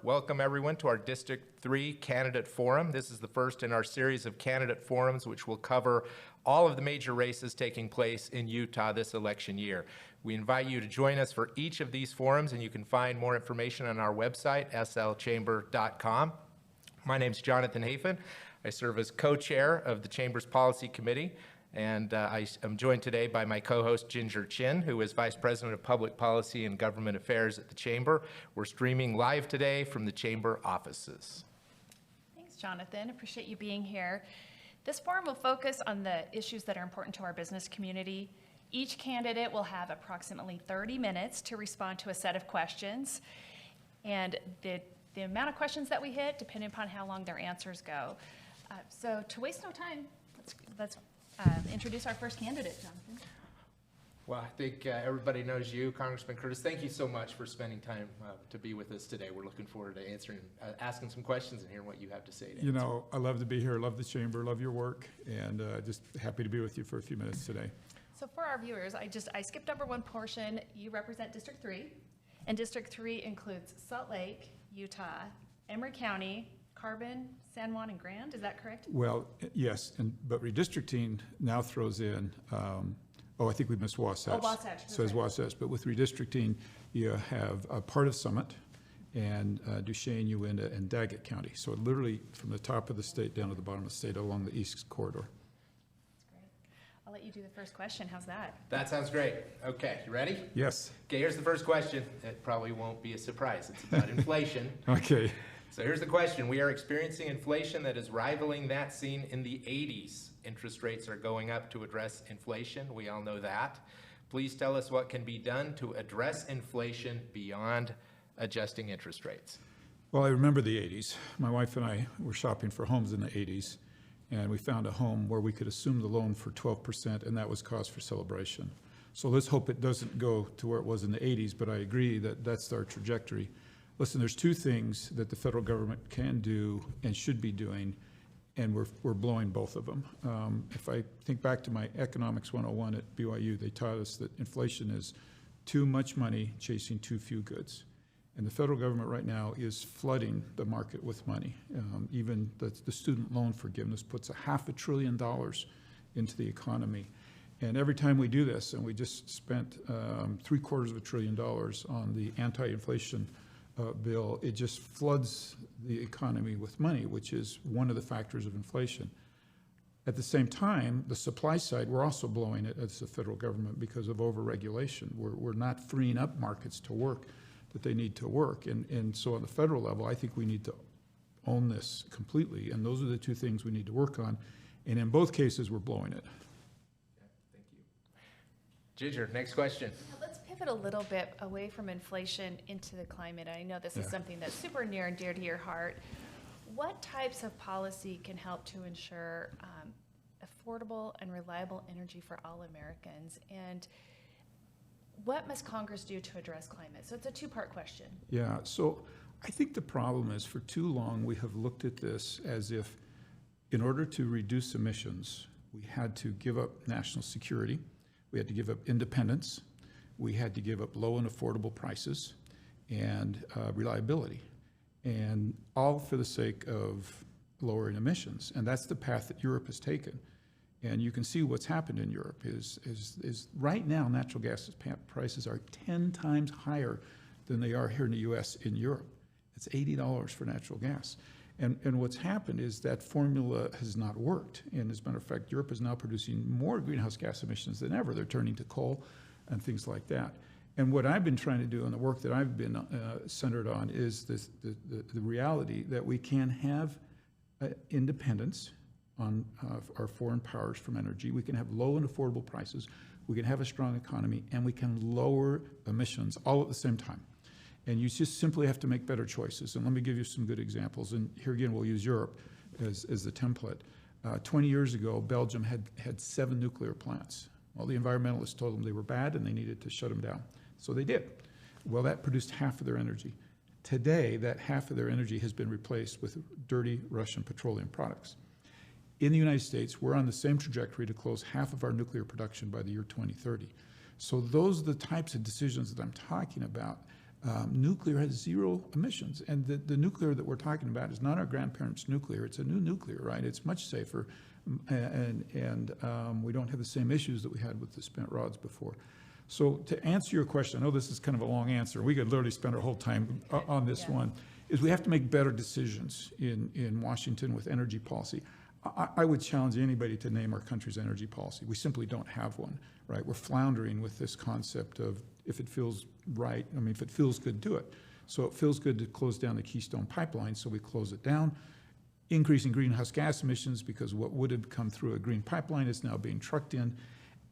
Welcome everyone to our District 3 Candidate Forum. This is the first in our series of candidate forums which will cover all of the major races taking place in Utah this election year. We invite you to join us for each of these forums, and you can find more information on our website, slchamber.com. My name is Jonathan Hafen. I serve as co-chair of the Chamber's Policy Committee, and I am joined today by my co-host Ginger Chin, who is Vice President of Public Policy and Government Affairs at the Chamber. We're streaming live today from the Chamber offices. Thanks, Jonathan. Appreciate you being here. This forum will focus on the issues that are important to our business community. Each candidate will have approximately 30 minutes to respond to a set of questions, and the amount of questions that we hit depending upon how long their answers go. So to waste no time, let's introduce our first candidate, Jonathan. Well, I think everybody knows you, Congressman Curtis. Thank you so much for spending time to be with us today. We're looking forward to answering, asking some questions and hearing what you have to say. You know, I love to be here, love the Chamber, love your work, and just happy to be with you for a few minutes today. So for our viewers, I skipped over one portion. You represent District 3, and District 3 includes Salt Lake, Utah, Emory County, Carbon, San Juan, and Grand. Is that correct? Well, yes, but redistricting now throws in, I think we missed Wasatch. Oh, Wasatch. So it's Wasatch, but with redistricting, you have a part of Summit and Duchesne, Uinta, and Daggett County. So literally from the top of the state down to the bottom of the state along the east corridor. That's great. I'll let you do the first question. How's that? That sounds great. Okay, you ready? Yes. Okay, here's the first question. It probably won't be a surprise. It's about inflation. Okay. So here's the question. We are experiencing inflation that is rivaling that seen in the 80s. Interest rates are going up to address inflation. We all know that. Please tell us what can be done to address inflation beyond adjusting interest rates. Well, I remember the 80s. My wife and I were shopping for homes in the 80s, and we found a home where we could assume the loan for 12%, and that was cause for celebration. So let's hope it doesn't go to where it was in the 80s, but I agree that that's our trajectory. Listen, there's two things that the federal government can do and should be doing, and we're blowing both of them. If I think back to my Economics 101 at BYU, they taught us that inflation is too much money chasing too few goods. And the federal government right now is flooding the market with money. Even the student loan forgiveness puts $500 billion into the economy. And every time we do this, and we just spent $750 billion on the anti-inflation bill, it just floods the economy with money, which is one of the factors of inflation. At the same time, the supply side, we're also blowing it as the federal government because of overregulation. We're not freeing up markets to work that they need to work. And so on the federal level, I think we need to own this completely. And those are the two things we need to work on. And in both cases, we're blowing it. Thank you. Ginger, next question. Let's pivot a little bit away from inflation into the climate. I know this is something that's super near and dear to your heart. What types of policy can help to ensure affordable and reliable energy for all Americans? And what must Congress do to address climate? So it's a two-part question. Yeah, so I think the problem is for too long we have looked at this as if in order to reduce emissions, we had to give up national security, we had to give up independence, we had to give up low and affordable prices and reliability, and all for the sake of lowering emissions. And that's the path that Europe has taken. And you can see what's happened in Europe is right now natural gas prices are 10 times higher than they are here in the US in Europe. It's $80 for natural gas. And what's happened is that formula has not worked. And as a matter of fact, Europe is now producing more greenhouse gas emissions than ever. They're turning to coal and things like that. And what I've been trying to do and the work that I've been centered on is the reality that we can have independence on our foreign powers from energy. We can have low and affordable prices. We can have a strong economy, and we can lower emissions all at the same time. And you just simply have to make better choices. And let me give you some good examples. And here again, we'll use Europe as the template. 20 years ago, Belgium had 7 nuclear plants. Well, the environmentalists told them they were bad and they needed to shut them down. So they did. Well, that produced half of their energy. Today, that half of their energy has been replaced with dirty Russian petroleum products. In the United States, we're on the same trajectory to close half of our nuclear production by the year 2030. So those are the types of decisions that I'm talking about Nuclear has 0 emissions, and the nuclear that we're talking about is not our grandparents' nuclear. It's a new nuclear, right? It's much safer, and we don't have the same issues that we had with the spent rods before. So to answer your question, I know this is kind of a long answer. We could literally spend our whole time on this one. Is we have to make better decisions in Washington with energy policy. I would challenge anybody to name our country's energy policy. We simply don't have one, right? We're floundering with this concept of if it feels right, I mean, if it feels good, do it. So it feels good to close down the Keystone Pipeline, so we close it down. Increasing greenhouse gas emissions because what would have come through a green pipeline is now being trucked in.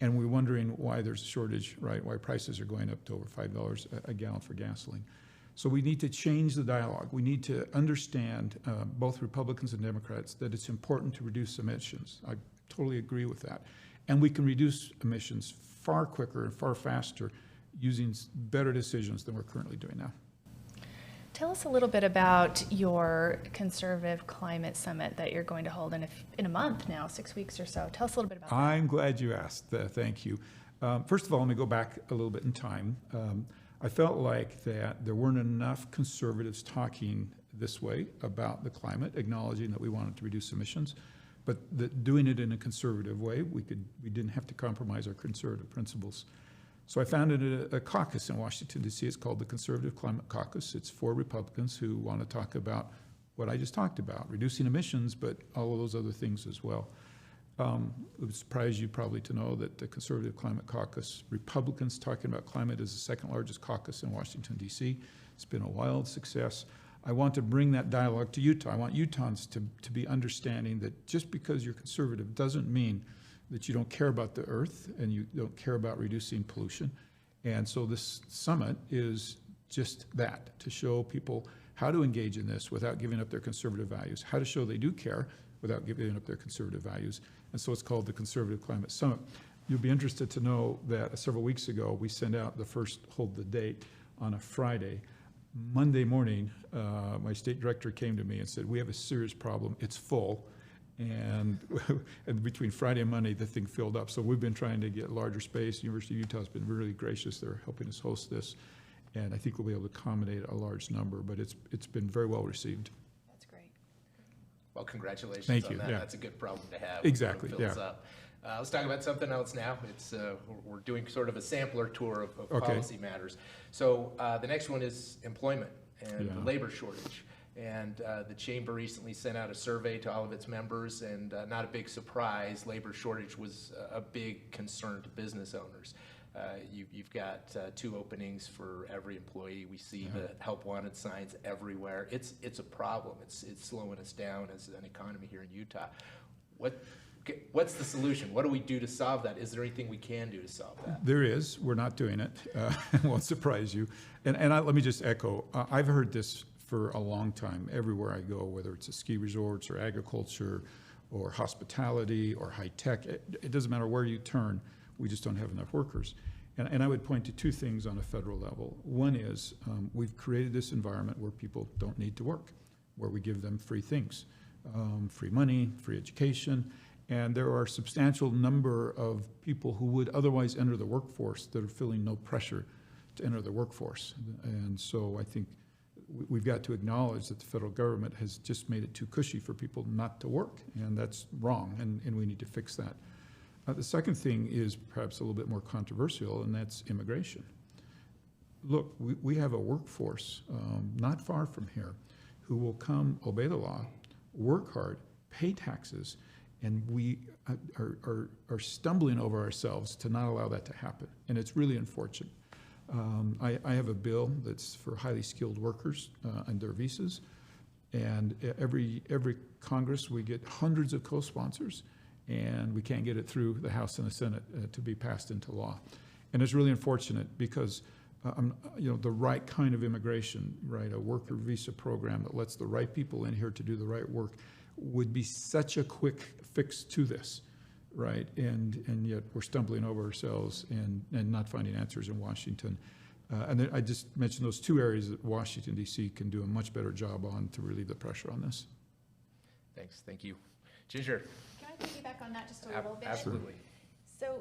And we're wondering why there's a shortage, right? Why prices are going up to over $5 a gallon for gasoline. So we need to change the dialogue. We need to understand, both Republicans and Democrats, that it's important to reduce emissions. I totally agree with that. And we can reduce emissions far quicker and far faster using better decisions than we're currently doing now. Tell us a little bit about your Conservative Climate Summit that you're going to hold in a month now, 6 weeks or so. Tell us a little bit about that. I'm glad you asked. Thank you. First of all, let me go back a little bit in time. I felt like that there weren't enough conservatives talking this way about the climate, acknowledging that we wanted to reduce emissions, but doing it in a conservative way. We didn't have to compromise our conservative principles. So I founded a caucus in Washington, D.C. It's called the Conservative Climate Caucus. It's 4 Republicans who want to talk about what I just talked about, reducing emissions, but all of those other things as well. It would surprise you probably to know that the Conservative Climate Caucus, Republicans talking about climate, is the 2nd largest caucus in Washington, D.C. It's been a wild success. I want to bring that dialogue to Utah. I want Utahns to be understanding that just because you're conservative doesn't mean that you don't care about the earth and you don't care about reducing pollution. And so this summit is just that, to show people how to engage in this without giving up their conservative values, how to show they do care without giving up their conservative values. And so it's called the Conservative Climate Summit. You'll be interested to know that several weeks ago, we sent out the first hold the date on a Friday. Monday morning, my state director came to me and said, we have a serious problem, it's full. And between Friday and Monday, the thing filled up. So we've been trying to get larger space. University of Utah has been really gracious. They're helping us host this. And I think we'll be able to accommodate a large number, but it's been very well received. That's great. Well, congratulations Thank on you. that. Yeah. That's a good problem to have. Exactly, When it fills yeah. up. Let's talk about something else now. It's we're doing sort of a sampler tour of Okay. policy matters. So the next one is employment and Yeah. labor shortage. And the chamber recently sent out a survey to all of its members, and not a big surprise, labor shortage was a big concern to business owners. You've got 2 openings for every employee. We see the help wanted signs everywhere. It's a problem. It's slowing us down as an economy here in Utah. What's the solution? What do we do to solve that? Is there anything we can do to solve that? There is. We're not doing it. It won't surprise you. And let me just echo, I've heard this for a long time everywhere I go, whether it's a ski resorts or agriculture or hospitality or high tech. It doesn't matter where you turn, we just don't have enough workers. And I would point to 2 things on a federal level. One is we've created this environment where people don't need to work, where we give them free things, free money, free education. And there are a substantial number of people who would otherwise enter the workforce that are feeling no pressure to enter the workforce. And so I think we've got to acknowledge that the federal government has just made it too cushy for people not to work, and that's wrong, and we need to fix that. The second thing is perhaps a little bit more controversial, and that's immigration. Look, we have a workforce not far from here who will come, obey the law, work hard, pay taxes, and we are stumbling over ourselves to not allow that to happen, and it's really unfortunate. I have a bill that's for highly skilled workers and their visas, and every Congress we get hundreds of co-sponsors, and we can't get it through the House and the Senate to be passed into law. And it's really unfortunate because the right kind of immigration, right, a worker visa program that lets the right people in here to do the right work would be such a quick fix to this. Right, and yet we're stumbling over ourselves and not finding answers in Washington. And then I just mentioned those 2 areas that Washington, D.C. can do a much better job on to relieve the pressure on this. Thanks. Thank you. Ginger. Can I piggyback on that just a little bit? Absolutely. So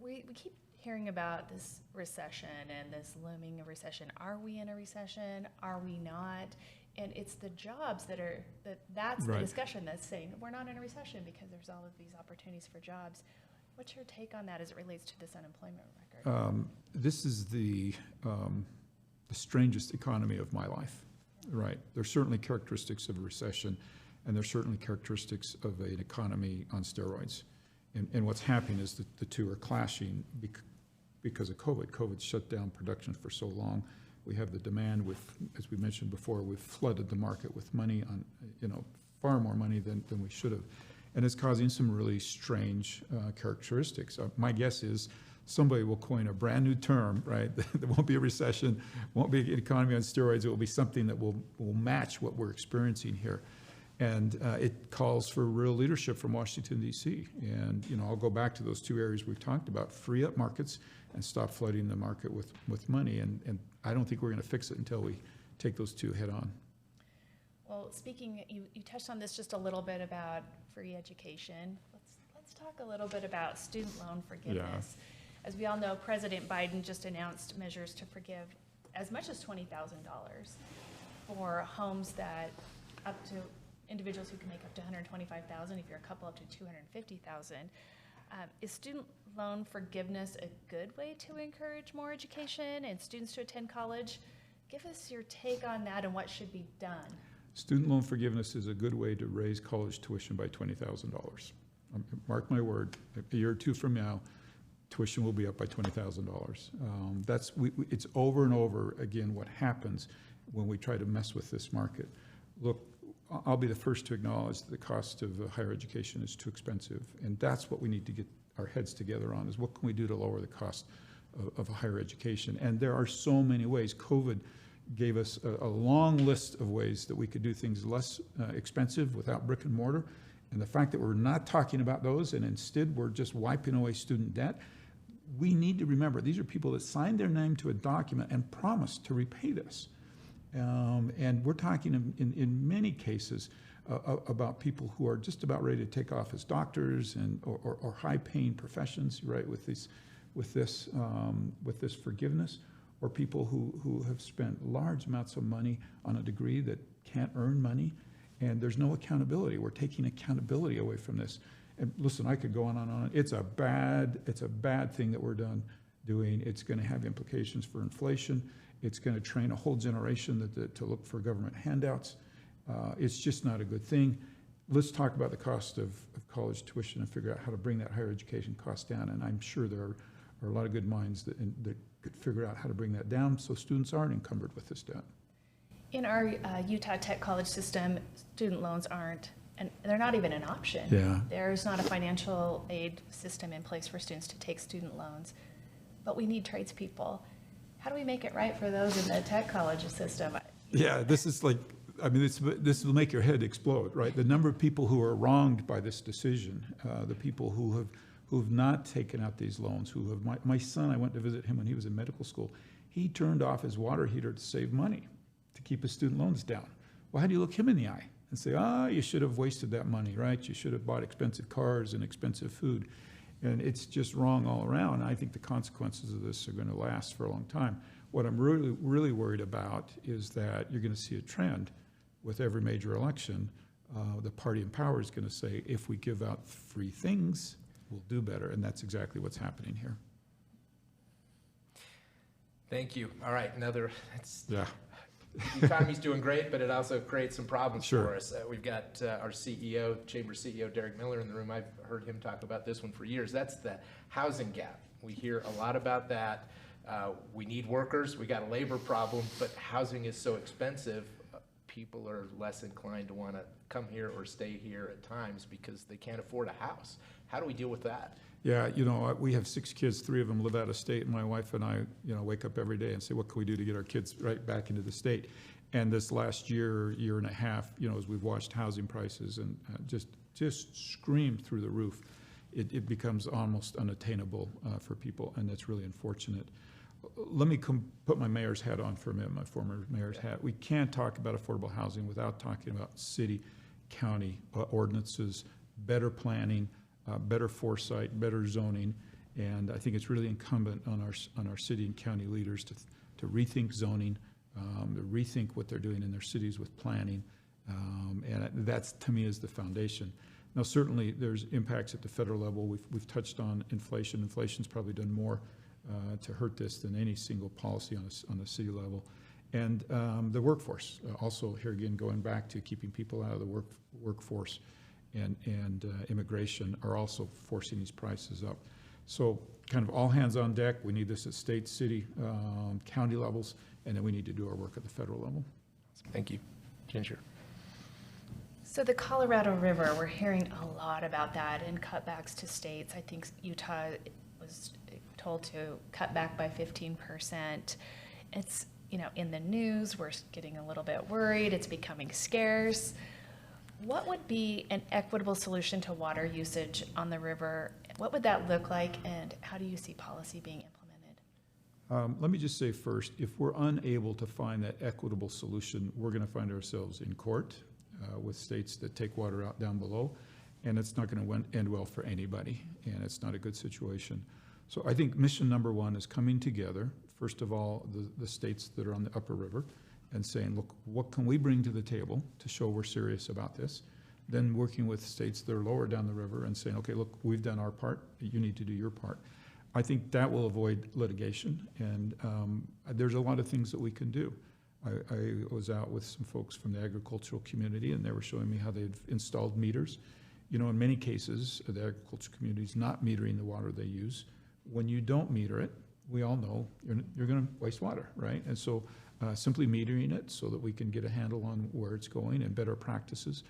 we keep hearing about this recession and this looming recession. Are we in a recession? Are we not? And it's the jobs that's the Right. discussion that's saying we're not in a recession because there's all of these opportunities for jobs. What's your take on that as it relates to this unemployment record? This is the strangest economy of my life, right? There's certainly characteristics of a recession, and there's certainly characteristics of an economy on steroids. And what's happening is that the two are clashing because of COVID. COVID shut down production for so long. We have the demand as we mentioned before, we've flooded the market with money on, far more money than we should have. And it's causing some really strange characteristics. My guess is somebody will coin a brand new term, right? There won't be a recession, won't be an economy on steroids. It will be something that will match what we're experiencing here. And it calls for real leadership from Washington, D.C. And, I'll go back to those two areas we've talked about: free up markets and stop flooding the market with money. And I don't think we're going to fix it until we take those two head on. Well, speaking, you touched on this just a little bit about free education. Let's talk a little bit about student loan forgiveness. Yeah. As we all know, President Biden just announced measures to forgive as much as $20,000 for homes that up to individuals who can make up to $125,000. If you're a couple, up to $250,000. Is student loan forgiveness a good way to encourage more education and students to attend college? Give us your take on that and what should be done. Student loan forgiveness is a good way to raise college tuition by $20,000. Mark my word, a year or two from now, tuition will be up by $20,000. It's over and over again what happens when we try to mess with this market. Look, I'll be the first to acknowledge that the cost of higher education is too expensive, and that's what we need to get our heads together on, is what can we do to lower the cost of higher education. And there are so many ways. COVID gave us a long list of ways that we could do things less expensive without brick and mortar. And the fact that we're not talking about those and instead we're just wiping away student debt, we need to remember these are people that signed their name to a document and promised to repay this. And we're talking in many cases about people who are just about ready to take off as doctors or high-paying professions, right? With this forgiveness, or people who have spent large amounts of money on a degree that can't earn money, and there's no accountability. We're taking accountability away from this. And listen, I could go on and on. It's a bad thing that we're doing. It's going to have implications for inflation. It's going to train a whole generation to look for government handouts. It's just not a good thing. Let's talk about the cost of college tuition and figure out how to bring that higher education cost down. And I'm sure there are a lot of good minds that could figure out how to bring that down so students aren't encumbered with this debt. In our Utah Tech college system, student loans aren't, and they're not even an option. Yeah. There's not a financial aid system in place for students to take student loans, but we need tradespeople. How do we make it right for those in the tech college system? Yeah, this is like, this will make your head explode, right? The number of people who are wronged by this decision, the people who have not taken out these loans, who have, my son, I went to visit him when he was in medical school. He turned off his water heater to save money, to keep his student loans down. Well, how do you look him in the eye and say, you should have wasted that money, right? You should have bought expensive cars and expensive food. And it's just wrong all around. I think the consequences of this are going to last for a long time. What I'm really, really worried about is that you're going to see a trend with every major election. The party in power is going to say, if we give out free things, we'll do better. And that's exactly what's happening here. Thank you. All right, Yeah. The economy's doing great, but it also creates some problems Sure. for us. We've got our CEO, Chamber CEO Derek Miller in the room. I've heard him talk about this one for years. That's the housing gap. We hear a lot about that. We need workers. We got a labor problem, but housing is so expensive. People are less inclined to want to come here or stay here at times because they can't afford a house. How do we deal with that? Yeah, we have 6 kids, 3 of them live out of state, and my wife and I, wake up every day and say, what can we do to get our kids right back into the state? And this last year and a half, as we've watched housing prices and just scream through the roof, it becomes almost unattainable for people, and that's really unfortunate. Let me put my mayor's hat on for a minute, my former mayor's hat. We can't talk about affordable housing without talking about city, county ordinances, better planning, better foresight, better zoning, And I think it's really incumbent on our city and county leaders to rethink zoning, to rethink what they're doing in their cities with planning. And that's, to me, is the foundation. Now, certainly, there's impacts at the federal level. We've touched on inflation. Inflation's probably done more to hurt this than any single policy on a city level. And the workforce, also here again, going back to keeping people out of the workforce and immigration are also forcing these prices up. So kind of all hands on deck. We need this at state, city, county levels, and then we need to do our work at the federal level. Thank you. Ginger. So the Colorado River, we're hearing a lot about that and cutbacks to states. I think Utah was told to cut back by 15%. It's, in the news, we're getting a little bit worried. It's becoming scarce. What would be an equitable solution to water usage on the river? What would that look like, and how do you see policy being implemented? Let me just say first, if we're unable to find that equitable solution, we're going to find ourselves in court with states that take water out down below, and it's not going to end well for anybody, and it's not a good situation. So I think mission number one is coming together, first of all, the states that are on the upper river, and saying, look, what can we bring to the table to show we're serious about this? Then working with states that are lower down the river and saying, okay, look, we've done our part, you need to do your part. I think that will avoid litigation, and there's a lot of things that we can do. I was out with some folks from the agricultural community, and they were showing me how they've installed meters. In many cases, the agricultural community is not metering the water they use. When you don't meter it, we all know you're going to waste water, right? And so simply metering it so that we can get a handle on where it's going and better practices.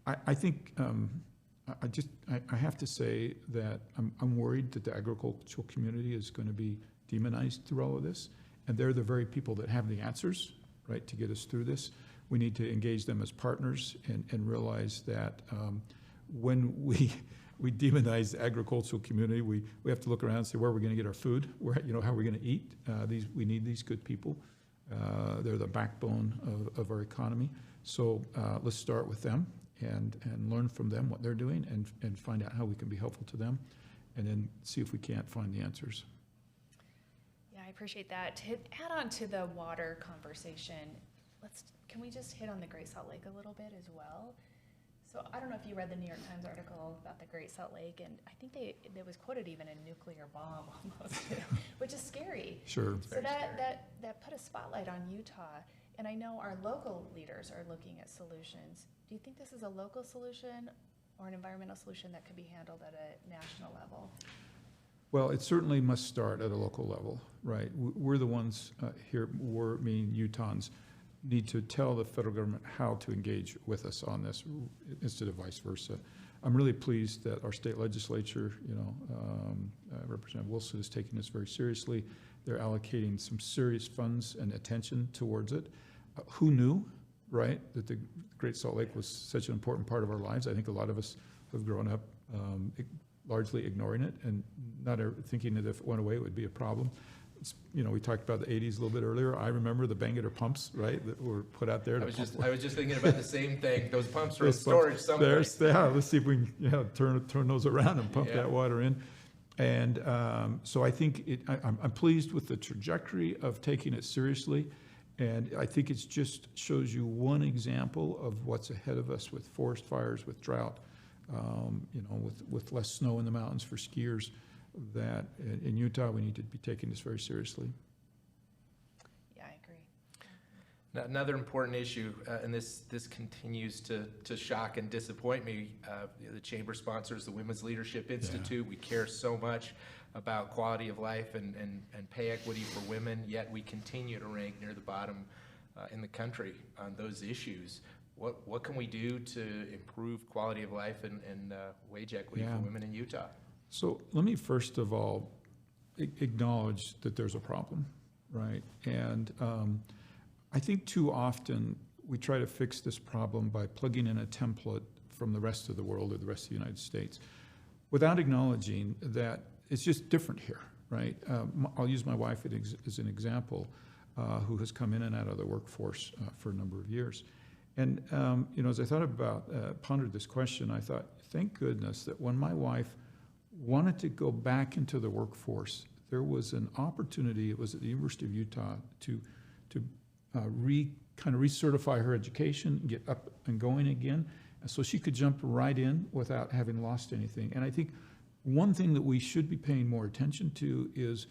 I think I have to say that I'm worried that the agricultural community is going to be demonized through all of this, and they're the very people that have the answers, right, to get us through this. We need to engage them as partners and realize that when we demonize the agricultural community, we have to look around and say, where are we going to get our food? How are we going to eat? We need these good people. They're the backbone of our economy. So let's start with them and learn from them what they're doing and find out how we can be helpful to them, and then see if we can't find the answers. Yeah, I appreciate that. To add on to the water conversation, can we just hit on the Great Salt Lake a little bit as well? So I don't know if you read the New York Times article about the Great Salt Lake, and I think there was quoted even a nuclear bomb almost, which is scary. Sure. So that put a spotlight on Utah, and I know our local leaders are looking at solutions. Do you think this is a local solution or an environmental solution that could be handled at a national level? Well, it certainly must start at a local level, right? We're the ones here, meaning Utahns, need to tell the federal government how to engage with us on this instead of vice versa. I'm really pleased that our state legislature, Representative Wilson is taking this very seriously. They're allocating some serious funds and attention towards it. Who knew, right, that the Great Salt Lake was such an important part of our lives? I think a lot of us have grown up largely ignoring it and not thinking that if it went away, it would be a problem. We talked about the 80s a little bit earlier. I remember the Bangor pumps, right, that were put out there. I was just thinking about the same thing. Those pumps are in storage somewhere. Let's see if we can turn those around and pump that water in. And so I think I'm pleased with the trajectory of taking it seriously. And I think it just shows you one example of what's ahead of us with forest fires, with drought, with less snow in the mountains for skiers. That in Utah, we need to be taking this very seriously. Yeah, I agree. Now, another important issue, and this continues to shock and disappoint me, the chamber sponsors the Women's Leadership Institute. We care so much about quality of life and pay equity for women, yet we continue to rank near the bottom in the country on those issues. What can we do to improve quality of life and wage equity for women in Utah? So let me first of all acknowledge that there's a problem, right? And I think too often we try to fix this problem by plugging in a template from the rest of the world or the rest of the United States without acknowledging that it's just different here, right? I'll use my wife as an example, who has come in and out of the workforce for a number of years. And as I thought about, pondered this question, I thought, thank goodness that when my wife wanted to go back into the workforce, there was an opportunity, it was at the University of Utah, to kind of recertify her education, get up and going again, and so she could jump right in without having lost anything. And I think one thing that we should be paying more attention to is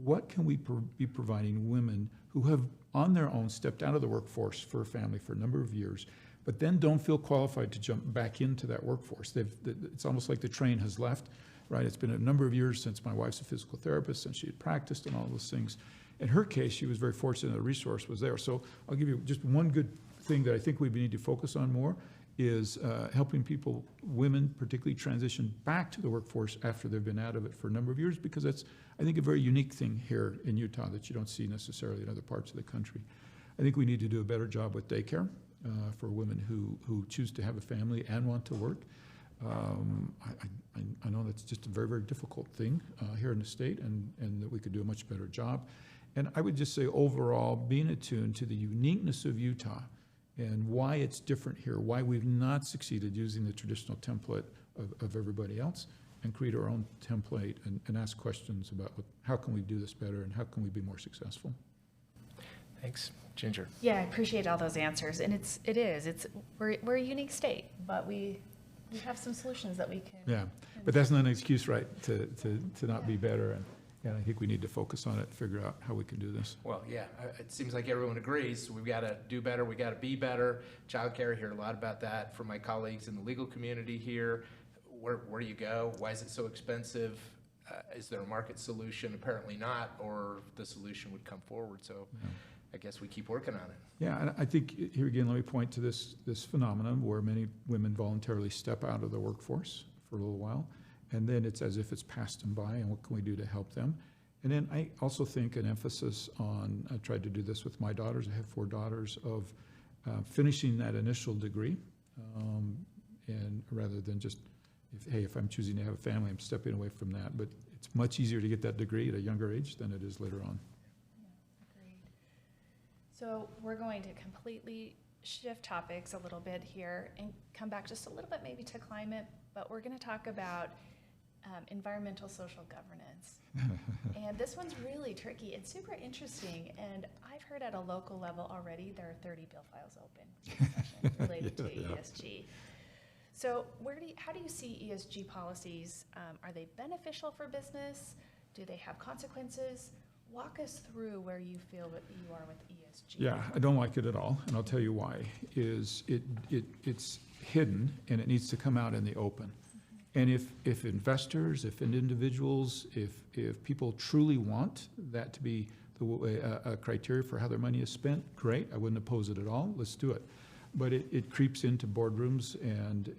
what can we be providing women who have on their own stepped out of the workforce for a family for a number of years, but then don't feel qualified to jump back into that workforce. It's almost like the train has left, right? It's been a number of years since my wife's a physical therapist, since she had practiced and all those things. In her case, she was very fortunate the resource was there. So I'll give you just one good thing that I think we need to focus on more is helping people, women particularly, transition back to the workforce after they've been out of it for a number of years, because that's, I think, a very unique thing here in Utah that you don't see necessarily in other parts of the country. I think we need to do a better job with daycare for women who choose to have a family and want to work. I know that's just a very, very difficult thing here in the state, and that we could do a much better job. And I would just say overall, being attuned to the uniqueness of Utah and why it's different here, why we've not succeeded using the traditional template of everybody else, and create our own template and ask questions about how can we do this better and how can we be more successful. Thanks. Ginger. Yeah, I appreciate all those answers. And we're a unique state, but we have some solutions that we can. Yeah, but that's not an excuse, right, to not be better. And I think we need to focus on it and figure out how we can do this. Well, yeah, it seems like everyone agrees. We've got to do better. We got to be better. Childcare, I hear a lot about that from my colleagues in the legal community here. Where do you go? Why is it so expensive? Is there a market solution? Apparently not, or the solution would come forward. So I guess we keep working on it. Yeah, and I think here again, let me point to this phenomenon where many women voluntarily step out of the workforce for a little while, and then it's as if it's passed them by, and what can we do to help them? And then I also think an emphasis on, I tried to do this with my daughters, I have 4 daughters, of finishing that initial degree, and rather than just, if I'm choosing to have a family, I'm stepping away from that. But it's much easier to get that degree at a younger age than it is later on. Yeah, agreed. So we're going to completely shift topics a little bit here and come back just a little bit maybe to climate, but we're going to talk about environmental social governance. And this one's really tricky and super interesting. And I've heard at a local level already there are 30 bill files open related to ESG. So how do you see ESG policies? Are they beneficial for business? Do they have consequences? Walk us through where you feel that you are with ESG. Yeah, I don't like it at all, and I'll tell you why. It's hidden, and it needs to come out in the open. And if investors, if individuals, if people truly want that to be a criteria for how their money is spent, great. I wouldn't oppose it at all. Let's do it. But it creeps into boardrooms, and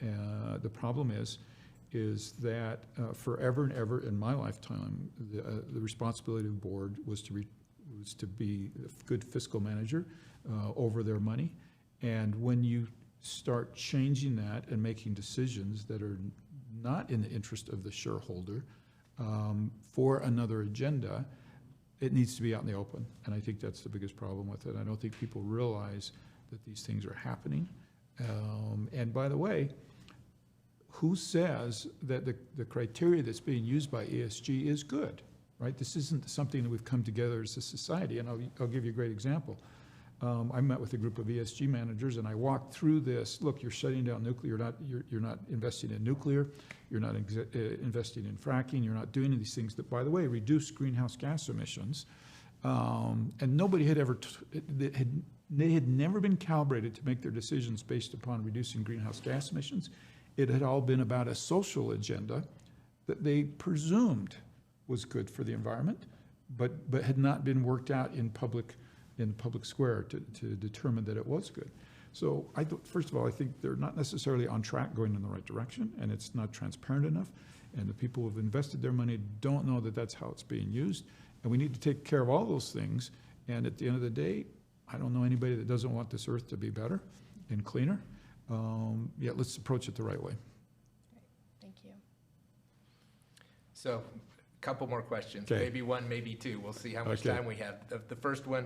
the problem is that forever and ever in my lifetime, the responsibility of the board was to be a good fiscal manager over their money. And when you start changing that and making decisions that are not in the interest of the shareholder for another agenda, it needs to be out in the open. And I think that's the biggest problem with it. I don't think people realize that these things are happening. And by the way, who says that the criteria that's being used by ESG is good, right? This isn't something that we've come together as a society, and I'll give you a great example. I met with a group of ESG managers, and I walked through this. Look, you're shutting down nuclear. You're not investing in nuclear. You're not investing in fracking. You're not doing these things that, by the way, reduce greenhouse gas emissions. And nobody had ever, they had never been calibrated to make their decisions based upon reducing greenhouse gas emissions. It had all been about a social agenda that they presumed was good for the environment, but had not been worked out in the public square to determine that it was good. So first of all, I think they're not necessarily on track going in the right direction, and it's not transparent enough, and the people who have invested their money don't know that that's how it's being used, and we need to take care of all those things. And at the end of the day, I don't know anybody that doesn't want this earth to be better and cleaner. Yeah, let's approach it the right way. Great. Thank you. So a couple more questions, Okay. maybe one, maybe two. We'll see how much Okay. time we have. The first one,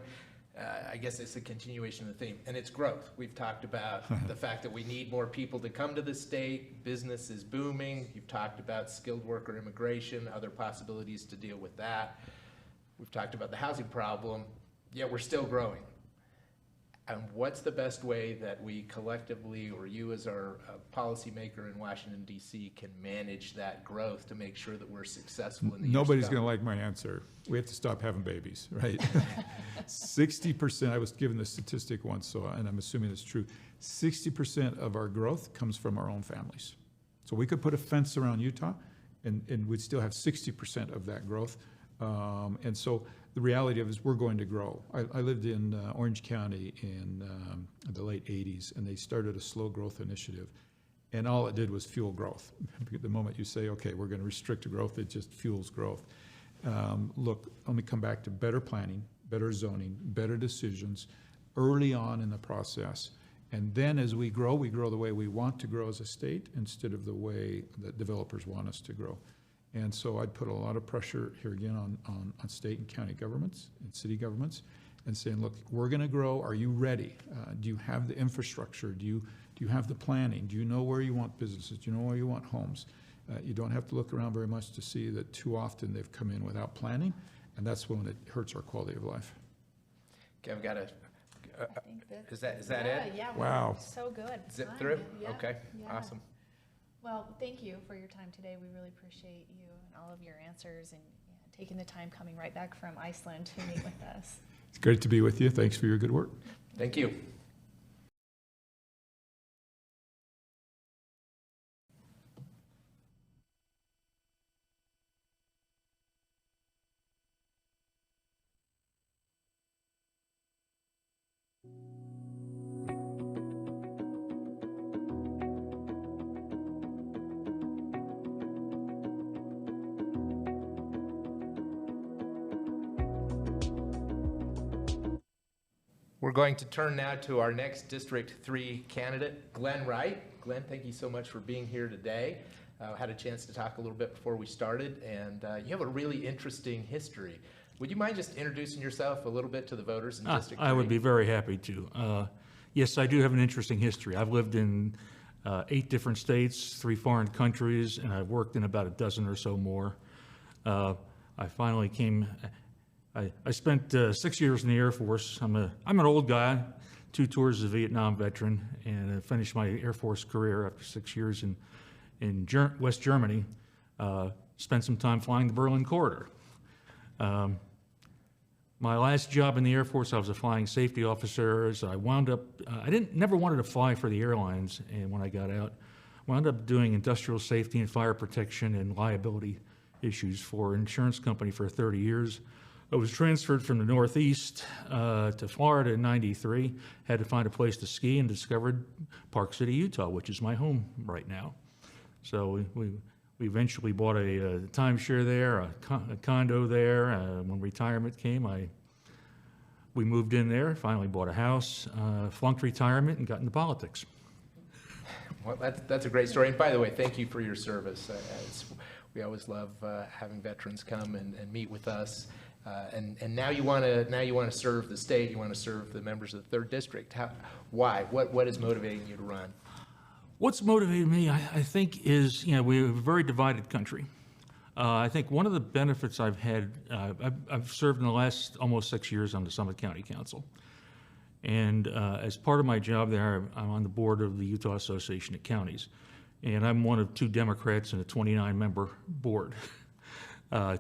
I guess it's a continuation of the theme, and it's growth. We've talked about the fact that we need more people to come to the state. Business is booming. You've talked about skilled worker immigration, other possibilities to deal with that. We've talked about the housing problem, yet we're still growing. And what's the best way that we collectively, or you as our policymaker in Washington, D.C., can manage that growth to make sure that we're successful in the years Nobody's to going come? to like my answer. We have to stop having babies, right? 60%, I was given the statistic once, so, and I'm assuming it's true, 60% of our growth comes from our own families. So we could put a fence around Utah, and we'd still have 60% of that growth. And so the reality of it is we're going to grow. I lived in Orange County in the late 80s, and they started a slow growth initiative. And all it did was fuel growth. The moment you say, okay, we're going to restrict growth, it just fuels growth. Look, let me come back to better planning, better zoning, better decisions early on in the process. And then as we grow the way we want to grow as a state instead of the way that developers want us to grow. And so I'd put a lot of pressure here again on state and county governments and city governments and saying, look, we're going to grow. Are you ready? Do you have the infrastructure? Do you have the planning? Do you know where you want businesses? Do you know where you want homes? You don't have to look around very much to see that too often they've come in without planning, and that's when it hurts our quality of life. Okay, I've got a, I think is that it? Yeah, Wow. so good. Zip Fine. through? Yeah, Okay, yeah. awesome. Well, thank you for your time today. We really appreciate you and all of your answers and taking the time coming right back from Iceland to meet with us. It's great to be with you. Thanks for your good work. Thank you. We're going to turn now to our next District 3 candidate, Glenn Wright. Glenn, thank you so much for being here today. Had a chance to talk a little bit before we started, and you have a really interesting history. Would you mind just introducing yourself a little bit to the voters in District 3? I would be very happy to. Yes, I do have an interesting history. I've lived in 8 different states, 3 foreign countries, and I've worked in about a dozen or so more. I finally came, I spent 6 years in the Air Force. I'm an old guy, 2 tours as a Vietnam veteran, and I finished my Air Force career after 6 years in West Germany. Spent some time flying the Berlin Corridor. My last job in the Air Force, I was a flying safety officer. So I wound up, never wanted to fly for the airlines, and when I got out, wound up doing industrial safety and fire protection and liability issues for an insurance company for 30 years. I was transferred from the Northeast to Florida in '93, had to find a place to ski, and discovered Park City, Utah, which is my home right now. So we eventually bought a timeshare there, a condo there. When retirement came, we moved in there, finally bought a house, flunked retirement, and got into politics. Well, that's a great story. And by the way, thank you for your service. We always love having veterans come and meet with us. And now you want to serve the state. You want to serve the members of the 3rd District. Why? What is motivating you to run? What's motivated me, I think, is we have a very divided country. I think one of the benefits I've had, I've served in the last almost 6 years on the Summit County Council. And as part of my job there, I'm on the board of the Utah Association of Counties. And I'm one of 2 Democrats in a 29-member board,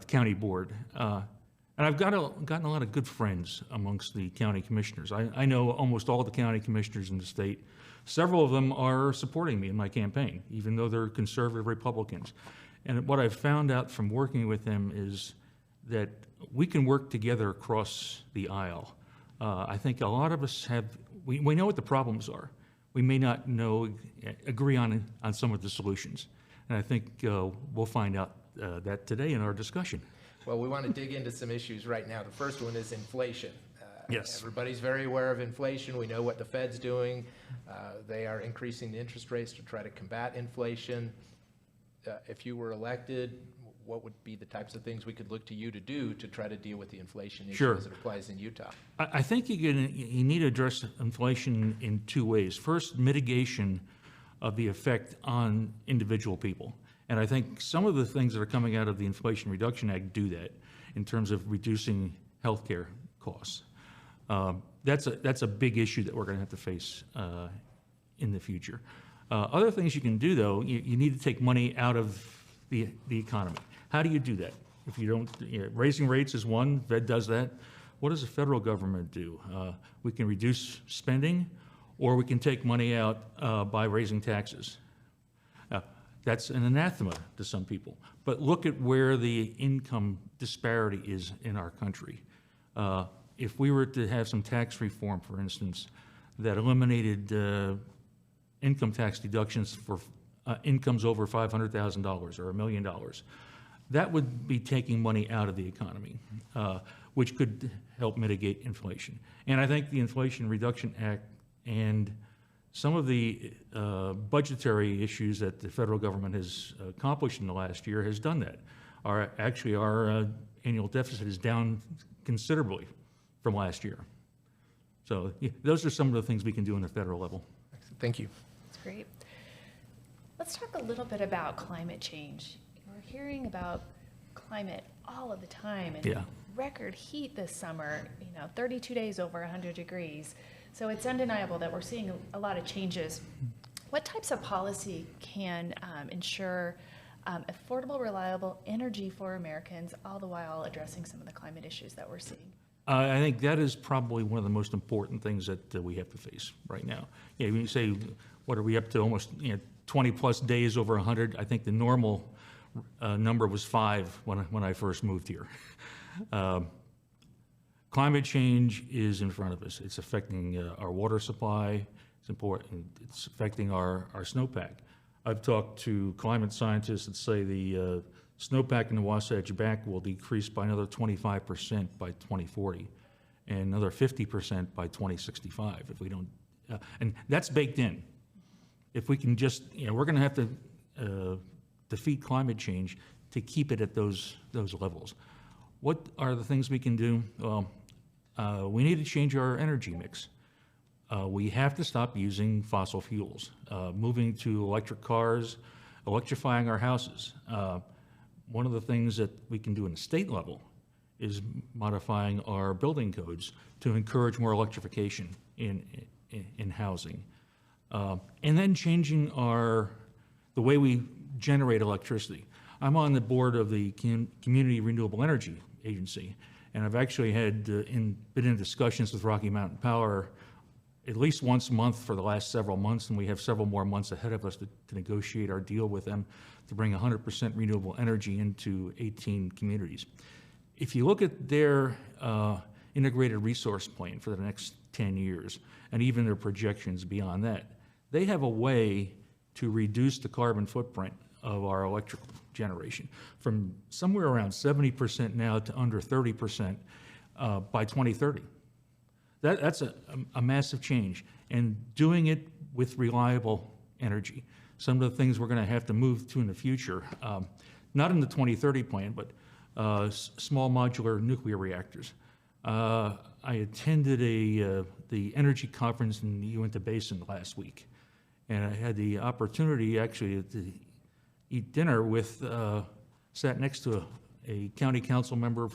county board. And I've gotten a lot of good friends amongst the county commissioners. I know almost all the county commissioners in the state. Several of them are supporting me in my campaign, even though they're conservative Republicans. And what I've found out from working with them is that we can work together across the aisle. I think a lot of us we know what the problems are. We may not agree on some of the solutions. And I think we'll find out that today in our discussion. Well, we want to dig into some issues right now. The first one is inflation. Yes. Everybody's very aware of inflation. We know what the Fed's doing. They are increasing the interest rates to try to combat inflation. If you were elected, what would be the types of things we could look to you to do to try to deal with the inflation issue Sure. as it applies in Utah? I think you need to address inflation in two ways. First, mitigation of the effect on individual people. And I think some of the things that are coming out of the Inflation Reduction Act do that in terms of reducing healthcare costs. That's a big issue that we're going to have to face in the future. Other things you can do, though, you need to take money out of the economy. How do you do that? If you don't, raising rates is one, Fed does that. What does the federal government do? We can reduce spending, or we can take money out by raising taxes. That's an anathema to some people. But look at where the income disparity is in our country. If we were to have some tax reform, for instance, that eliminated income tax deductions for incomes over $500,000 or $1 million, that would be taking money out of the economy, which could help mitigate inflation. And I think the Inflation Reduction Act and some of the budgetary issues that the federal government has accomplished in the last year has done that. Our annual deficit is down considerably from last year. So those are some of the things we can do on the federal level. Thank you. That's great. Let's talk a little bit about climate change. We're hearing about climate all of the time, and Yeah. record heat this summer, 32 days over 100 degrees. So it's undeniable that we're seeing a lot of changes. What types of policy can ensure affordable, reliable energy for Americans, all the while addressing some of the climate issues that we're seeing? I think that is probably one of the most important things that we have to face right now. When you say, what are we up to, almost 20 plus days over 100, I think the normal number was 5 when I first moved here. Climate change is in front of us. It's affecting our water supply. It's important. It's affecting our snowpack. I've talked to climate scientists that say the snowpack in the Wasatch Back will decrease by another 25% by 2040 and another 50% by 2065 if we don't, and that's baked in. If we can just, we're going to have to defeat climate change to keep it at those levels. What are the things we can do? Well, we need to change our energy mix. We have to stop using fossil fuels, moving to electric cars, electrifying our houses. One of the things that we can do in the state level is modifying our building codes to encourage more electrification in housing. And then changing the way we generate electricity. I'm on the board of the Community Renewable Energy Agency, and I've actually been in discussions with Rocky Mountain Power at least once a month for the last several months, and we have several more months ahead of us to negotiate our deal with them to bring 100% renewable energy into 18 communities. If you look at their integrated resource plan for the next 10 years, and even their projections beyond that, they have a way to reduce the carbon footprint of our electrical generation from somewhere around 70% now to under 30% by 2030. That's a massive change, and doing it with reliable energy. Some of the things we're going to have to move to in the future, not in the 2030 plan, but small modular nuclear reactors. I attended the energy conference in the Uinta Basin last week, and I had the opportunity actually to eat dinner with, sat next to a county council member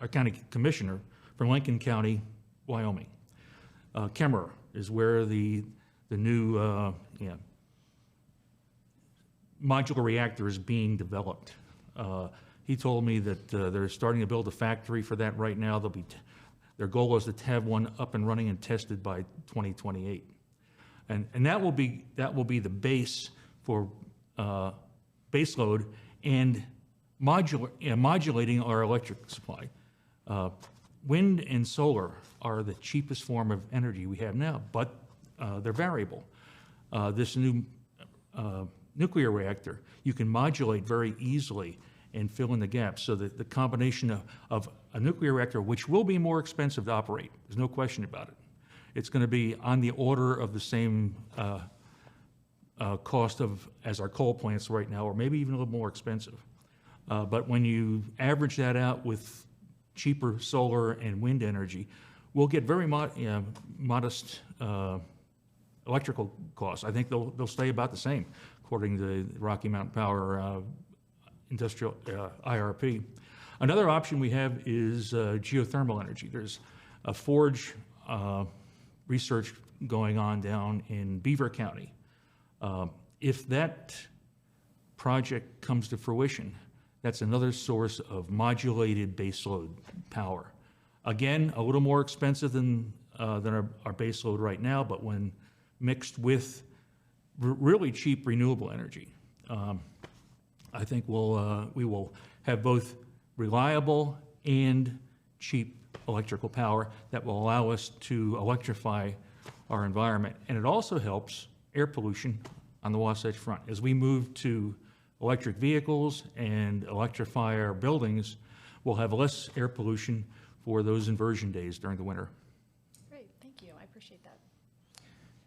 a county commissioner from Lincoln County, Wyoming. Kemmerer is where the new modular reactor is being developed. He told me that they're starting to build a factory for that right now. Their goal is to have one up and running and tested by 2028, and that will be the base for base load and modulating our electric supply. Wind and solar are the cheapest form of energy we have now, but they're variable. This new nuclear reactor, you can modulate very easily and fill in the gaps. So that the combination of a nuclear reactor, which will be more expensive to operate, there's no question about it. It's going to be on the order of the same cost as our coal plants right now, or maybe even a little more expensive. But when you average that out with cheaper solar and wind energy, we'll get very modest electrical costs. I think they'll stay about the same, according to the Rocky Mountain Power industrial IRP. Another option we have is geothermal energy. There's a forge research going on down in Beaver County. If that project comes to fruition, that's another source of modulated baseload power. Again, a little more expensive than our baseload right now, but when mixed with really cheap renewable energy, I think we will have both reliable and cheap electrical power that will allow us to electrify our environment. And it also helps air pollution on the Wasatch Front. As we move to electric vehicles and electrify our buildings, we'll have less air pollution for those inversion days during the winter. Great, thank you. I appreciate that.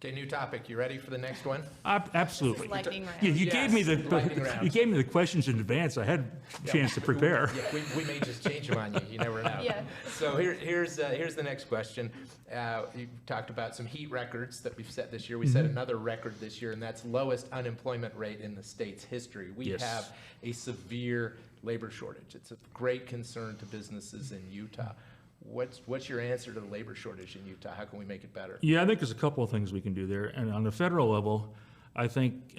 Okay, new topic. You ready for the next one? Absolutely. This is lightning round. You gave me lightning round. you gave me the questions in advance. I had a chance to prepare. Yeah, we may just change them on you. You never know. Yeah. So here's the next question. You talked about some heat records that we've set this year. We set another record this year, and that's lowest unemployment rate in the state's history. We Yes. have a severe labor shortage. It's a great concern to businesses in Utah. What's your answer to the labor shortage in Utah? How can we make it better? Yeah, I think there's a couple of things we can do there. And on the federal level, I think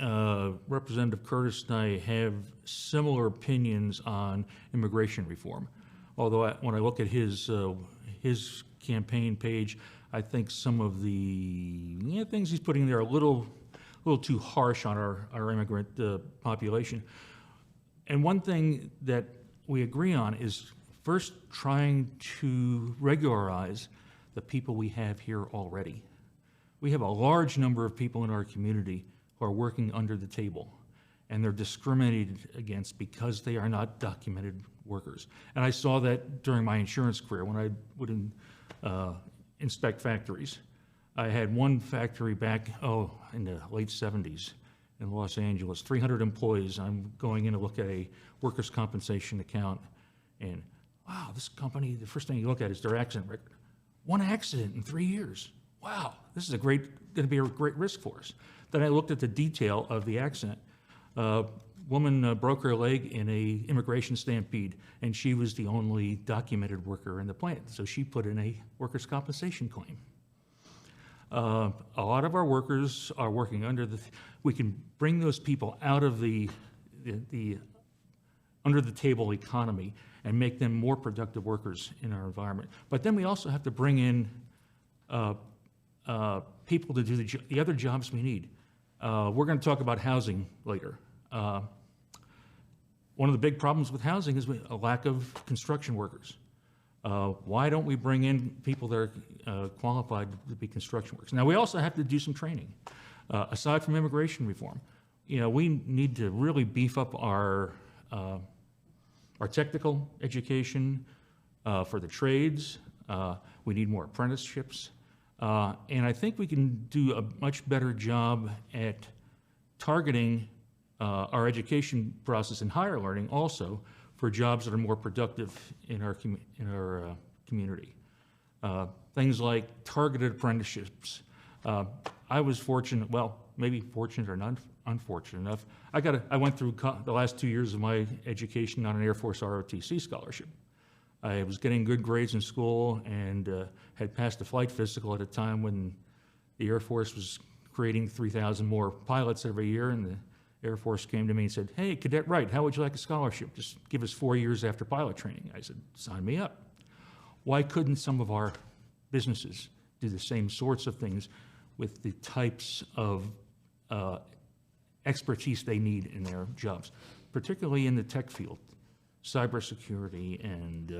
Representative Curtis and I have similar opinions on immigration reform. Although when I look at his campaign page, I think some of the things he's putting there are a little too harsh on our immigrant population. And one thing that we agree on is first trying to regularize the people we have here already. We have a large number of people in our community who are working under the table, and they're discriminated against because they are not documented workers. And I saw that during my insurance career when I would inspect factories. I had one factory back, in the late 70s in Los Angeles, 300 employees. I'm going in to look at a workers' compensation account, and wow, this company, the first thing you look at is their accident record. One accident in 3 years. Wow, this is going to be a great risk for us. Then I looked at the detail of the accident. Woman broke her leg in a immigration stampede, and she was the only documented worker in the plant, so she put in a workers' compensation claim. A lot of our workers are working we can bring those people out of the under the table economy and make them more productive workers in our environment. But then we also have to bring in people to do the other jobs we need. We're going to talk about housing later. One of the big problems with housing is a lack of construction workers. Why don't we bring in people that are qualified to be construction workers? Now, we also have to do some training. Aside from immigration reform, we need to really beef up our technical education for the trades. We need more apprenticeships. And I think we can do a much better job at targeting our education process in higher learning also for jobs that are more productive in our community. Things like targeted apprenticeships. I was fortunate, well, maybe fortunate or not unfortunate enough, I went through the last 2 years of my education on an Air Force ROTC scholarship. I was getting good grades in school and had passed a flight physical at a time when the Air Force was creating 3,000 more pilots every year, and the Air Force came to me and said, "Hey, Cadet Wright, how would you like a scholarship? Just give us 4 years after pilot training." I said, "Sign me up." Why couldn't some of our businesses do the same sorts of things with the types of expertise they need in their jobs, particularly in the tech field, cybersecurity and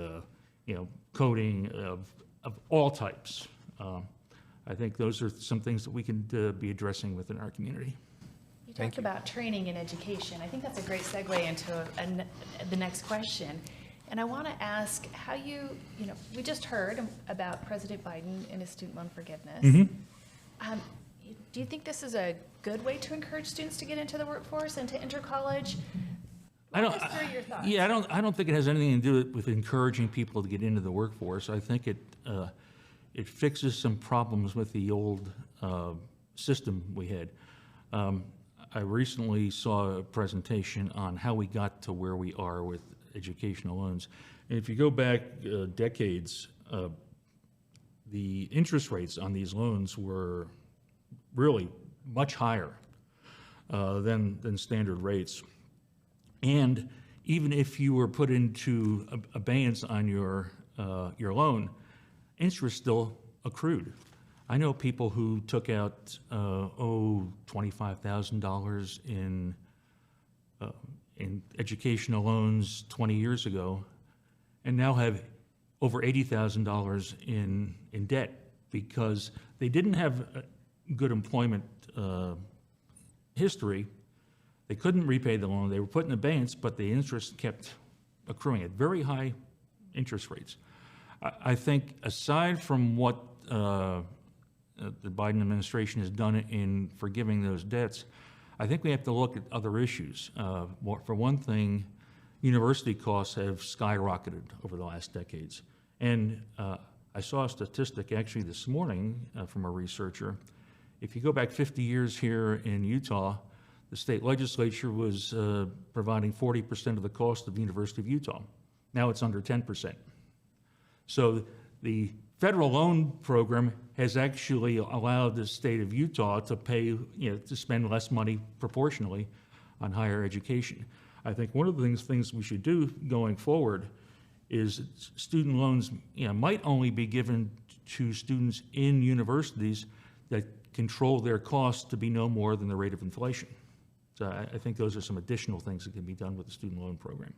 coding of all types. I think those are some things that we can be addressing within our community. You talked about training and education. I think that's a great segue into the next question. And I want to ask how we just heard about President Biden and his student loan forgiveness. Mm-hmm. Do you think this is a good way to encourage students to get into the workforce and to enter college? Walk us through your thoughts. Yeah, I don't think it has anything to do with encouraging people to get into the workforce. I think it fixes some problems with the old system we had. I recently saw a presentation on how we got to where we are with educational loans. And if you go back decades, the interest rates on these loans were really much higher than standard rates. And even if you were put into abeyance on your loan, interest still accrued. I know people who took out $25,000 in educational loans 20 years ago, and now have over $80,000 in debt because they didn't have a good employment history. They couldn't repay the loan. They were put in abeyance, but the interest kept accruing at very high interest rates. I think aside from what the Biden administration has done in forgiving those debts, I think we have to look at other issues. For one thing, university costs have skyrocketed over the last decades. And I saw a statistic actually this morning from a researcher. If you go back 50 years here in Utah, the state legislature was providing 40% of the cost of the University of Utah. Now it's under 10%. So the federal loan program has actually allowed the state of Utah to pay, to spend less money proportionally on higher education. I think one of the things we should do going forward is student loans, might only be given to students in universities that control their costs to be no more than the rate of inflation. So I think those are some additional things that can be done with the student loan program.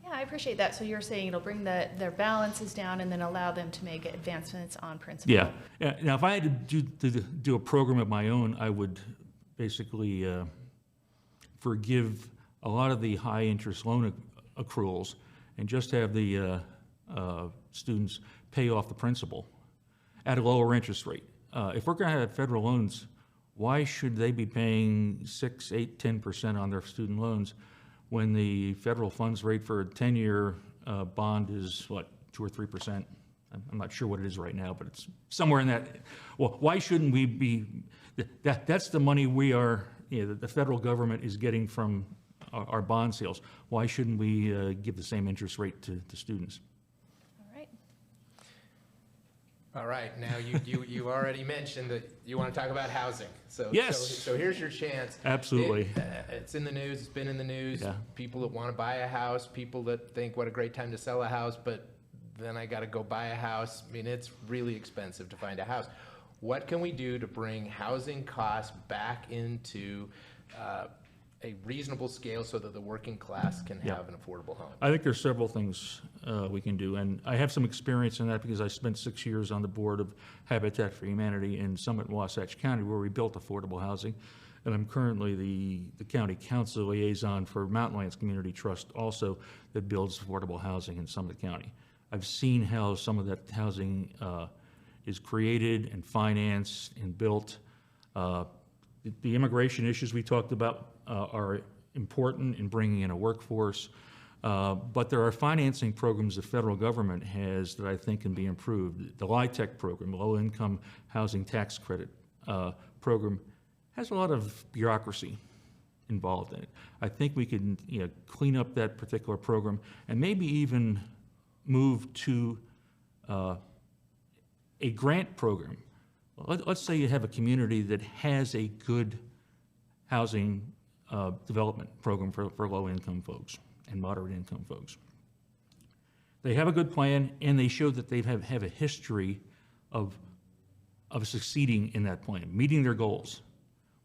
Yeah, I appreciate that. So you're saying it'll bring their balances down and then allow them to make advancements on principal. Yeah. Now, if I had to do a program of my own, I would basically forgive a lot of the high interest loan accruals and just have the students pay off the principal at a lower interest rate. If we're going to have federal loans, why should they be paying 6, 8, 10% on their student loans when the federal funds rate for a 10-year bond is, what, 2 or 3%? I'm not sure what it is right now, but it's somewhere in that. Well, why shouldn't we be, that's the money we are, the federal government is getting from our bond sales. Why shouldn't we give the same interest rate to students? All right, now you already mentioned that you want to talk about housing. So yes. So here's your chance. Absolutely. It's in the news. It's been in the news. Yeah. People that want to buy a house, people that think what a great time to sell a house, but then I got to go buy a house. I mean, it's really expensive to find a house. What can we do to bring housing costs back into a reasonable scale so that the working class can have an affordable home? I think there's several things we can do, and I have some experience in that because I spent 6 years on the board of Habitat for Humanity in Summit, Wasatch County, where we built affordable housing, and I'm currently the county council liaison for Mountainlands Community Trust also that builds affordable housing in Summit County. I've seen how some of that housing is created and financed and built. The immigration issues we talked about are important in bringing in a workforce, but there are financing programs the federal government has that I think can be improved. The LIHTC program, Low Income Housing Tax Credit program, has a lot of bureaucracy involved in it. I think we can clean up that particular program and maybe even move to a grant program. Let's say you have a community that has a good housing development program for low-income folks and moderate-income folks. They have a good plan, and they show that they have a history of succeeding in that plan, meeting their goals.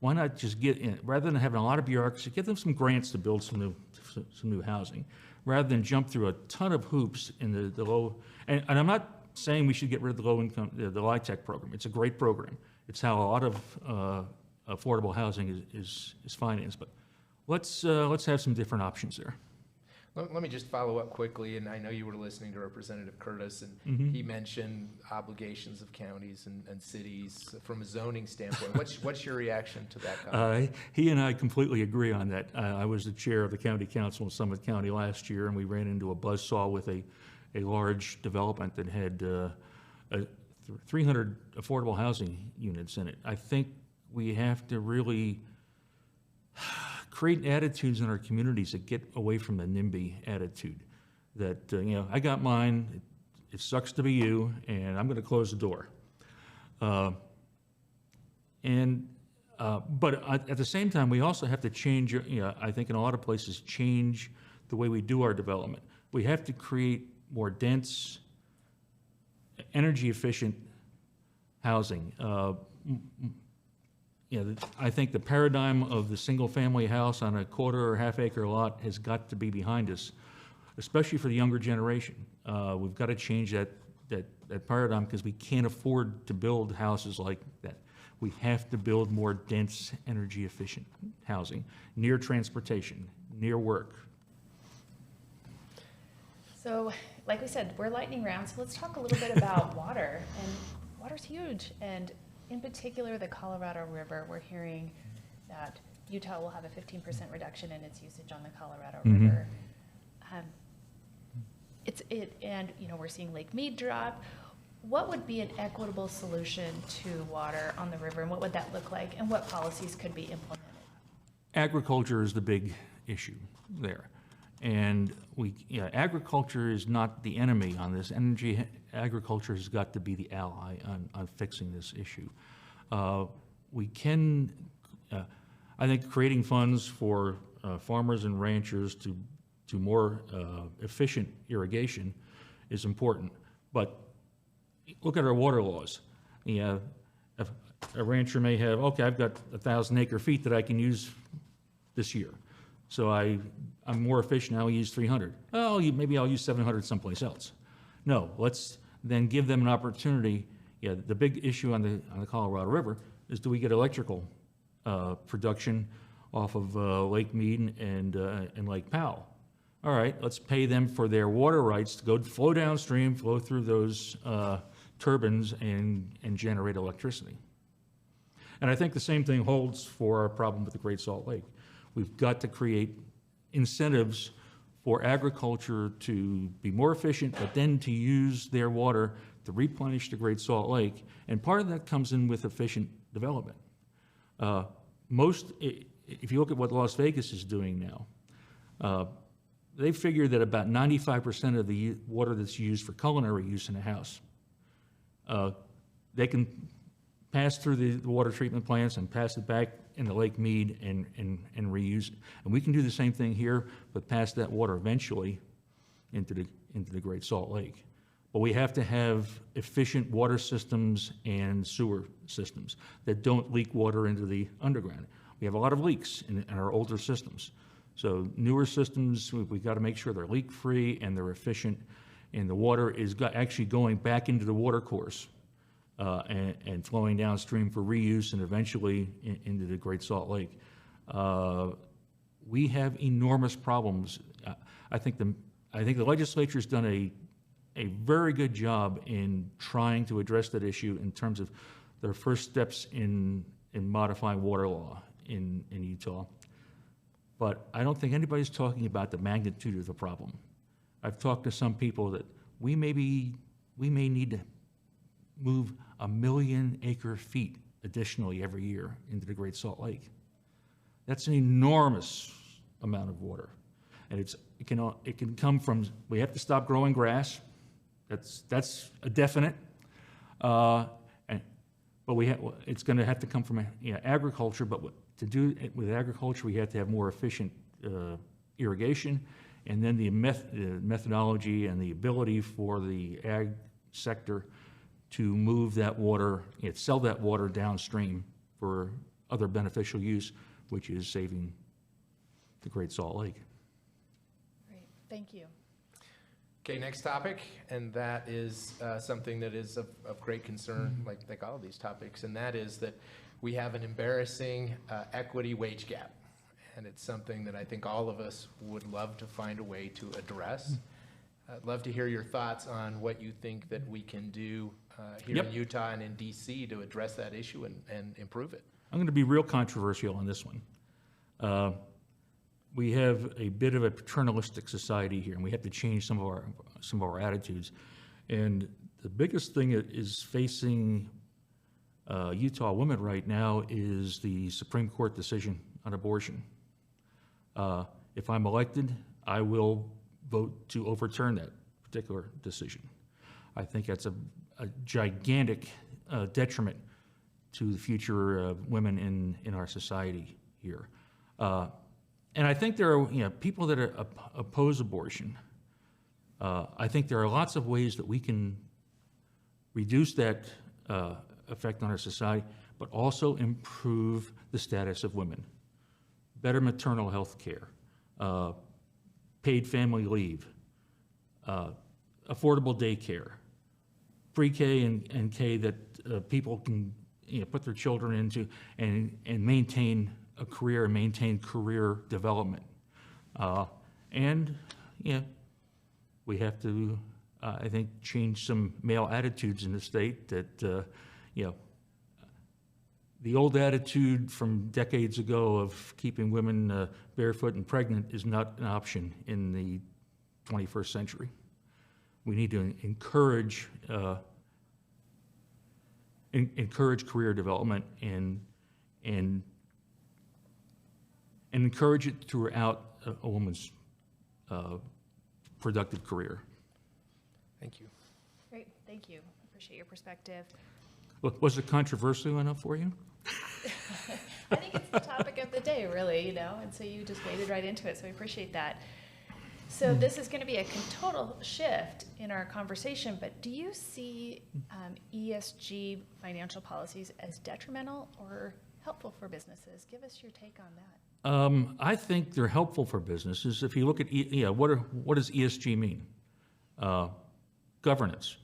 Why not just get in, rather than having a lot of bureaucracy, give them some grants to build some new housing, rather than jump through a ton of hoops in the low. And I'm not saying we should get rid of the low-income, the LIHTC program. It's a great program. It's how a lot of affordable housing is financed. But let's have some different options there. Let me just follow up quickly, and I know you were listening to Representative Curtis, and he mentioned obligations of counties and cities from a zoning standpoint. What's your reaction to that comment? He and I completely agree on that. I was the chair of the county council in Summit County last year, and we ran into a buzzsaw with a large development that had 300 affordable housing units in it. I think we have to really create attitudes in our communities that get away from the NIMBY attitude. That, I got mine, it sucks to be you, and I'm going to close the door. But at the same time, we also have to change, I think in a lot of places, change the way we do our development. We have to create more dense, energy-efficient housing. I think the paradigm of the single-family house on a quarter or half-acre lot has got to be behind us, especially for the younger generation. We've got to change that paradigm because we can't afford to build houses like that. We have to build more dense, energy-efficient housing, near transportation, near work. So, like we said, we're lightning round, so let's talk a little bit about water. And water's huge, and in particular, the Colorado River. We're hearing that Utah will have a 15% reduction in its usage on the Colorado River. And we're seeing Lake Mead drop. What would be an equitable solution to water on the river, and what would that look like, and what policies could be implemented? Agriculture is the big issue there. And agriculture is not the enemy on this. Agriculture has got to be the ally on fixing this issue. We can, I think, creating funds for farmers and ranchers to more efficient irrigation is important. But look at our water laws. A rancher may have, okay, I've got 1,000 acre feet that I can use this year. So I'm more efficient, I'll use 300. Oh, maybe I'll use 700 someplace else. No, let's then give them an opportunity. The big issue on the Colorado River is, do we get electrical production off of Lake Mead and Lake Powell? All right, let's pay them for their water rights to go flow downstream, flow through those turbines and generate electricity. And I think the same thing holds for our problem with the Great Salt Lake. We've got to create incentives for agriculture to be more efficient, but then to use their water to replenish the Great Salt Lake. And part of that comes in with efficient development. If you look at what Las Vegas is doing now, they figure that about 95% of the water that's used for culinary use in a house, they can pass through the water treatment plants and pass it back into Lake Mead and reuse it. And we can do the same thing here, but pass that water eventually into the Great Salt Lake. But we have to have efficient water systems and sewer systems that don't leak water into the underground. We have a lot of leaks in our older systems. So newer systems, we've got to make sure they're leak-free and they're efficient, and the water is actually going back into the water course and flowing downstream for reuse and eventually into the Great Salt Lake. We have enormous problems. I think the legislature's done a very good job in trying to address that issue in terms of their first steps in modifying water law in Utah. But I don't think anybody's talking about the magnitude of the problem. I've talked to some people that we may need to move 1 million acre feet additionally every year into the Great Salt Lake. That's an enormous amount of water. And it can come from, we have to stop growing grass. That's a definite. But it's going to have to come from agriculture. But to do it with agriculture, we have to have more efficient irrigation, and then the methodology and the ability for the ag sector to move that water, sell that water downstream for other beneficial use, which is saving the Great Salt Lake. Great, thank you. Okay, next topic, and that is something that is of great concern, like all of these topics, and that is that we have an embarrassing equity wage gap. and it's something that I think all of us would love to find a way to address. I'd love to hear your thoughts on what you think that we can do here in Yep. Utah and in DC to address that issue and improve it. I'm going to be real controversial on this one. We have a bit of a paternalistic society here, and we have to change some of our attitudes. And the biggest thing that is facing Utah women right now is the Supreme Court decision on abortion. If I'm elected, I will vote to overturn that particular decision. I think that's a gigantic detriment to the future of women in our society here. And I think there are people that oppose abortion. I think there are lots of ways that we can reduce that effect on our society, but also improve the status of women. Better maternal health care, paid family leave, affordable daycare, pre-K and K that people can put their children into and maintain a career and maintain career development. And we have to, I think, change some male attitudes in the state that, the old attitude from decades ago of keeping women barefoot and pregnant is not an option in the 21st century. We need to encourage career development and encourage it throughout a woman's productive career. Thank you. Great, thank you. Appreciate your perspective. Was it controversial enough for you? I think it's the topic of the day, really, and so you just waded right into it, so we appreciate that. So this is going to be a total shift in our conversation, but do you see ESG financial policies as detrimental or helpful for businesses? Give us your take on that. I think they're helpful for businesses. If you look at, what does ESG mean? Governance.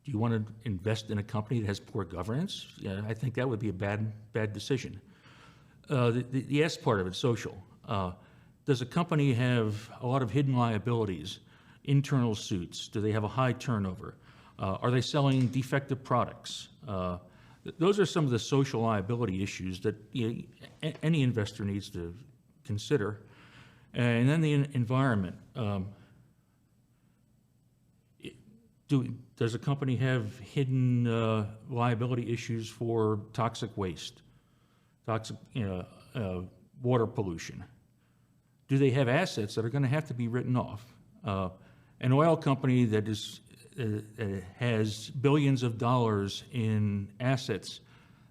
Do you want to invest in a company that has poor governance? Yeah, I think that would be a bad decision. The S part of it, social. Does a company have a lot of hidden liabilities, internal suits? Do they have a high turnover? Are they selling defective products? Those are some of the social liability issues that any investor needs to consider. And then the environment. Does a company have hidden liability issues for toxic waste, toxic water pollution? Do they have assets that are going to have to be written off? An oil company that has billions of dollars in assets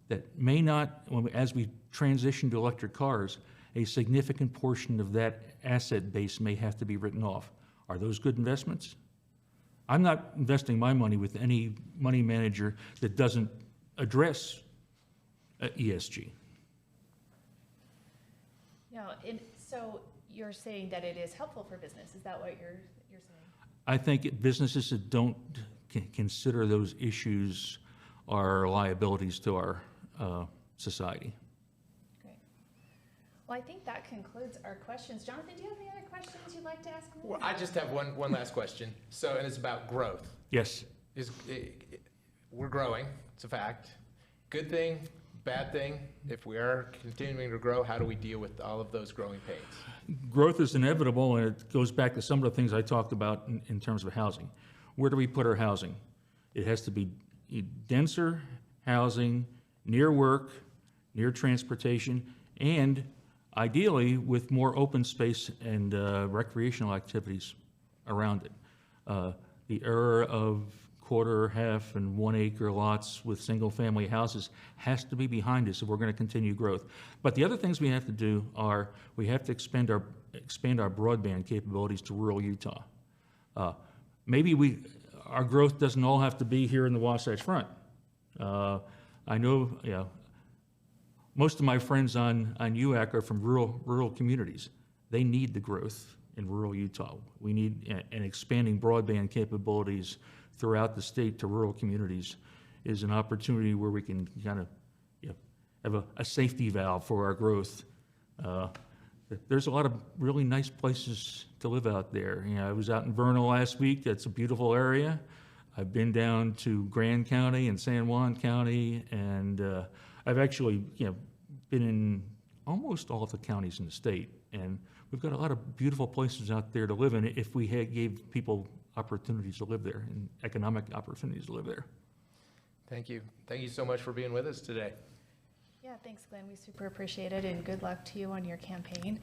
that may not, as we transition to electric cars, a significant portion of that asset base may have to be written off. Are those good investments? I'm not investing my money with any money manager that doesn't address ESG. No, so you're saying that it is helpful for business. Is that what you're saying? I think businesses that don't consider those issues are liabilities to our society. Great. Well, I think that concludes our questions. Jonathan, do you have any other questions you'd like to ask me? Well, I just have one last question. So, and it's about growth. Yes. We're growing, it's a fact. Good thing, bad thing. If we are continuing to grow, how do we deal with all of those growing pains? Growth is inevitable, and it goes back to some of the things I talked about in terms of housing. Where do we put our housing? It has to be denser housing, near work, near transportation, and ideally with more open space and recreational activities around it. The era of quarter, half, and 1 acre lots with single-family houses has to be behind us if we're going to continue growth. But the other things we have to do are we have to expand our broadband capabilities to rural Utah. Maybe our growth doesn't all have to be here in the Wasatch Front. I know, most of my friends on UAC are from rural communities. They need the growth in rural Utah. We need an expanding broadband capabilities throughout the state to rural communities is an opportunity where we can kind of have a safety valve for our growth. there's a lot of really nice places to live out there. You know, I was out in Vernal last week. That's a beautiful area. I've been down to Grand County and San Juan County, and I've actually, been in almost all of the counties in the state. And we've got a lot of beautiful places out there to live in if we gave people opportunities to live there and economic opportunities to live there. Thank you. Thank you so much for being with us today. Yeah, thanks, Glenn. We super appreciate it, and good luck to you on your campaign.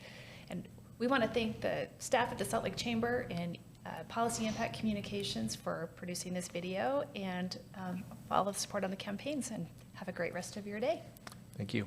And we want to thank the staff at the Salt Lake Chamber and Policy Impact Communications for producing this video, and all of the support on the campaigns, and have a great rest of your day. Thank you.